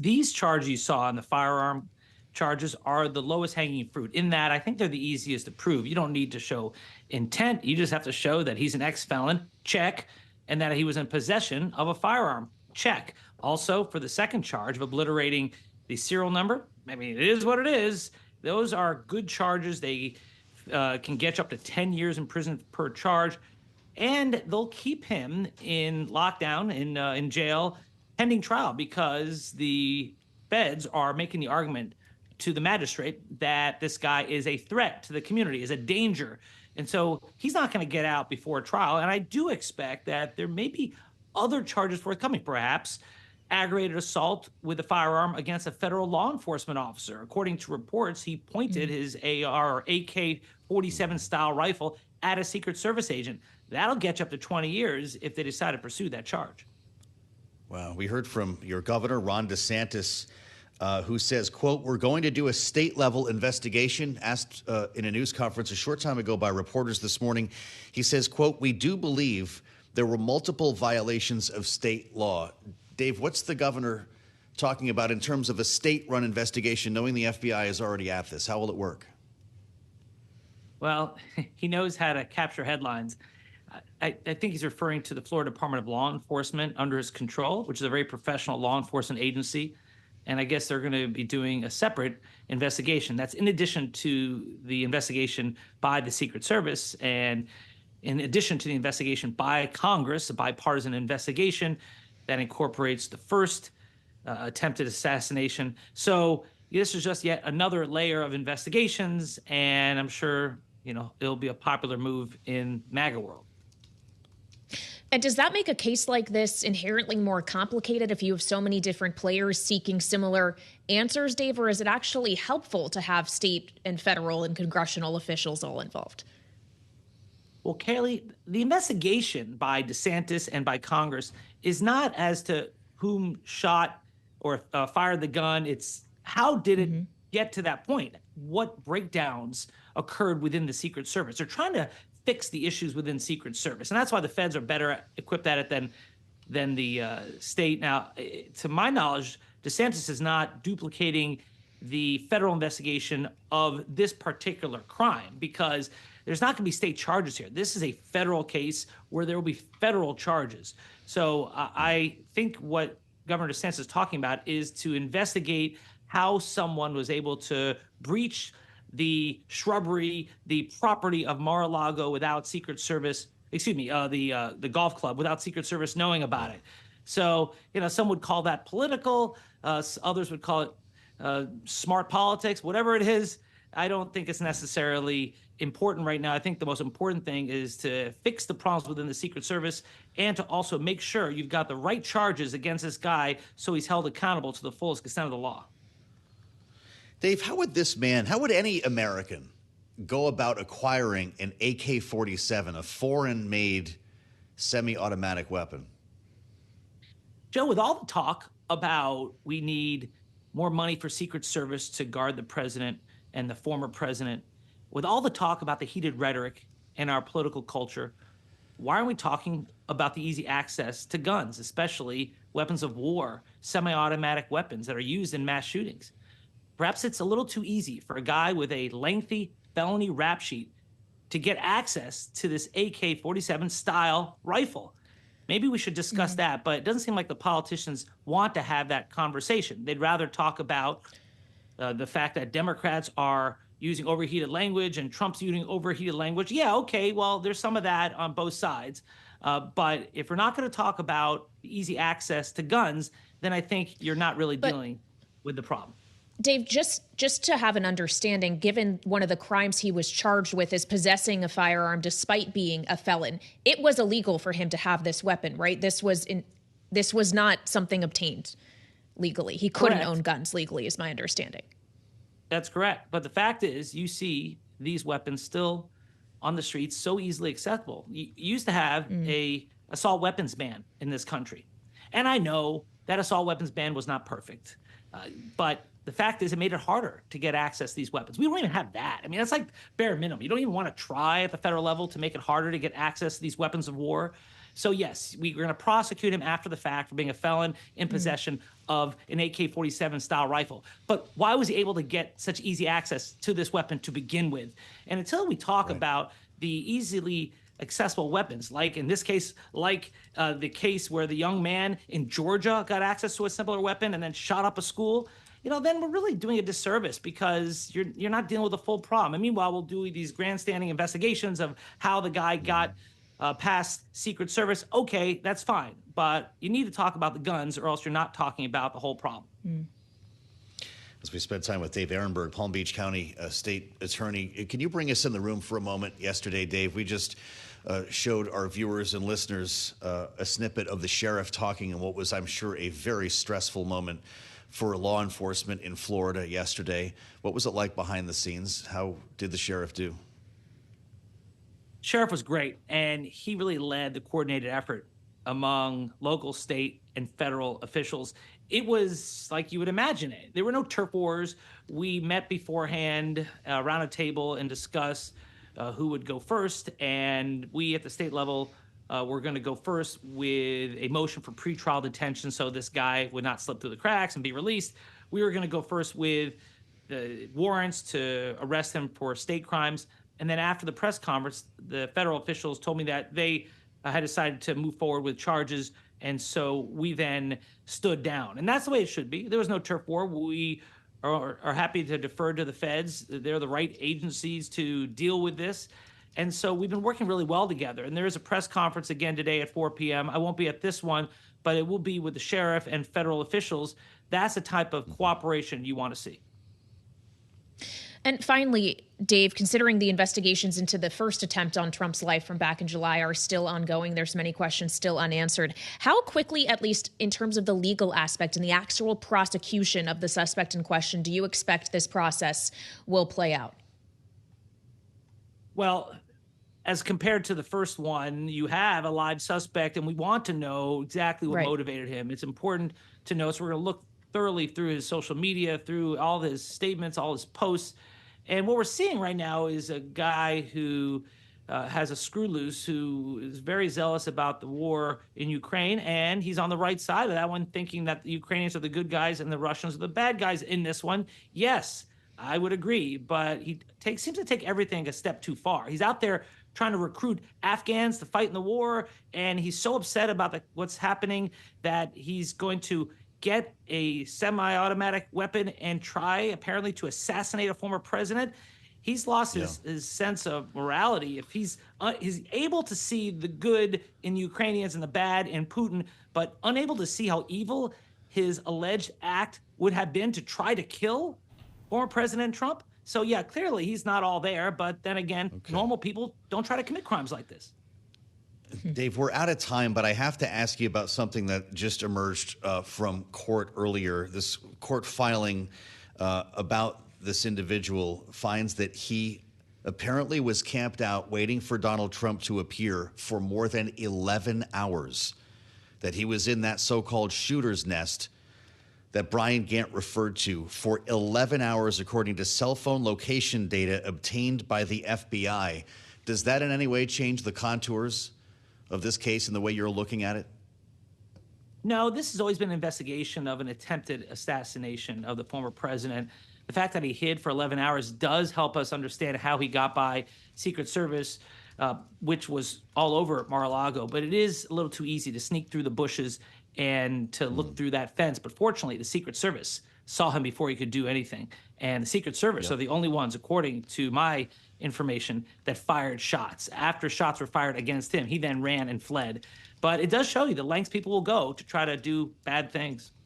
These charges you saw in the firearm charges are the lowest hanging fruit in that I think they're the easiest to prove. You don't need to show intent. You just have to show that he's an ex-felon, check, and that he was in possession of a firearm, check. Also, for the second charge of obliterating the serial number, I mean, it is what it is. Those are good charges. They can get you up to 10 years in prison per charge, and they'll keep him in lockdown, in jail, pending trial, because the feds are making the argument to the magistrate that this guy is a threat to the community, is a danger. And so he's not going to get out before trial. And I do expect that there may be other charges forthcoming, perhaps aggravated assault with a firearm against a federal law enforcement officer. According to reports, he pointed his AR or AK-47 style rifle at a Secret Service agent. That'll get you up to 20 years if they decide to pursue that charge. Wow. We heard from your governor, Ron DeSantis, who says, quote, "We're going to do a state-level investigation," asked in a news conference a short time ago by reporters this morning. He says, quote, "We do believe there were multiple violations of state law." Dave, what's the governor talking about in terms of a state-run investigation, knowing the FBI is already at this? How will it work? Well, he knows how to capture headlines. I think he's referring to the Florida Department of Law Enforcement under his control, which is a very professional law enforcement agency. And I guess they're going to be doing a separate investigation. That's in addition to the investigation by the Secret Service and in addition to the investigation by Congress, a bipartisan investigation that incorporates the first attempted assassination. So this is just yet another layer of investigations, and I'm sure, it'll be a popular move in MAGA world. And does that make a case like this inherently more complicated if you have so many different players seeking similar answers, Dave, or is it actually helpful to have state and federal and congressional officials all involved? Well, Kaylee, the investigation by DeSantis and by Congress is not as to whom shot or fired the gun. It's how did it get to that point? What breakdowns occurred within the Secret Service? They're trying to fix the issues within Secret Service. And that's why the feds are better equipped at it than the state. Now, to my knowledge, DeSantis is not duplicating the federal investigation of this particular crime because there's not going to be state charges here. This is a federal case where there will be federal charges. So I think what Governor DeSantis is talking about is to investigate how someone was able to breach the shrubbery, the property of Mar-a-Lago without Secret Service, the golf club without Secret Service knowing about it. So, some would call that political, others would call it smart politics, whatever it is. I don't think it's necessarily important right now. I think the most important thing is to fix the problems within the Secret Service and to also make sure you've got the right charges against this guy so he's held accountable to the fullest extent of the law. Dave, how would any American go about acquiring an AK-47, a foreign-made semi-automatic weapon? Joe, with all the talk about we need more money for Secret Service to guard the president and the former president, with all the talk about the heated rhetoric in our political culture, why aren't we talking about the easy access to guns, especially weapons of war, semi-automatic weapons that are used in mass shootings? Perhaps it's a little too easy for a guy with a lengthy felony rap sheet to get access to this AK-47 style rifle. Maybe we should discuss that, but it doesn't seem like the politicians want to have that conversation. They'd rather talk about the fact that Democrats are using overheated language and Trump's using overheated language. Yeah, okay, well, there's some of that on both sides. But if we're not going to talk about easy access to guns, then I think you're not really dealing with the problem. Dave, just to have an understanding, given one of the crimes he was charged with is possessing a firearm despite being a felon, it was illegal for him to have this weapon, right? This was not something obtained legally. He couldn't own guns legally, is my understanding. That's correct. But the fact is, you see these weapons still on the streets so easily accessible. You used to have a assault weapons ban in this country. And I know that assault weapons ban was not perfect. But the fact is it made it harder to get access to these weapons. We don't even have that. I mean, that's like bare minimum. You don't even want to try at the federal level to make it harder to get access to these weapons of war. So yes, we're going to prosecute him after the fact for being a felon in possession of an AK-47 style rifle. But why was he able to get such easy access to this weapon to begin with? And until we talk about the easily accessible weapons, like in this case, like the case where the young man in Georgia got access to a simpler weapon and then shot up a school, then we're really doing a disservice, because you're not dealing with the full problem. And meanwhile, we'll do these grandstanding investigations of how the guy got past Secret Service. Okay, that's fine, but you need to talk about the guns, or else you're not talking about the whole problem. As we spend time with Dave Aronberg, Palm Beach County State Attorney, can you bring us in the room for a moment? Yesterday, Dave, we just showed our viewers and listeners a snippet of the sheriff talking in what was, I'm sure, a very stressful moment for law enforcement in Florida yesterday. What was it like behind the scenes? How did the sheriff do? Sheriff was great, and he really led the coordinated effort among local, state, and federal officials. It was like you would imagine it. There were no turf wars. We met beforehand around a table and discussed who would go first, and we at the state level were going to go first with a motion for pretrial detention so this guy would not slip through the cracks and be released. We were going to go first with the warrants to arrest him for state crimes. And then after the press conference, the federal officials told me that they had decided to move forward with charges. And so we then stood down. And that's the way it should be. There was no turf war. We are happy to defer to the feds. They're the right agencies to deal with this. And so we've been working really well together. And there is a press conference again today at 4 p.m. I won't be at this one, but it will be with the sheriff and federal officials. That's the type of cooperation you want to see. And finally, Dave, considering the investigations into the first attempt on Trump's life from back in July are still ongoing, there's many questions still unanswered. How quickly, at least in terms of the legal aspect and the actual prosecution of the suspect in question, do you expect this process will play out? Well, as compared to the first one, you have a live suspect, and we want to know exactly what motivated him. It's important to know, so we're going to look thoroughly through his social media, through all his statements, all his posts. And what we're seeing right now is a guy who has a screw loose, who is very zealous about the war in Ukraine, and he's on the right side of that one, thinking that the Ukrainians are the good guys and the Russians are the bad guys in this one. Yes, I would agree, but he seems to take everything a step too far. He's out there trying to recruit Afghans to fight in the war, and he's so upset about what's happening that he's going to get a semi-automatic weapon and try, apparently, to assassinate a former president. He's lost his sense of morality. If he's able to see the good in the Ukrainians and the bad in Putin, but unable to see how evil his alleged act would have been to try to kill former President Trump. So, yeah, clearly he's not all there. But then again, normal people don't try to commit crimes like this. Dave, we're out of time, but I have to ask you about something that just emerged from court earlier. This court filing about this individual finds that he apparently was camped out waiting for Donald Trump to appear for more than 11 hours, that he was in that so-called shooter's nest that Brian Gant referred to for 11 hours, according to cell phone location data obtained by the FBI. Does that in any way change the contours of this case and the way you're looking at it? No, this has always been an investigation of an attempted assassination of the former president. The fact that he hid for 11 hours does help us understand how he got by Secret Service, which was all over Mar-a-Lago. But it is a little too easy to sneak through the bushes and to look through that fence. But fortunately, the Secret Service saw him before he could do anything. And the Secret Service are the only ones, according to my information, that fired shots. After shots were fired against him, he then ran and fled. But it does show you the lengths people will go to try to do bad things.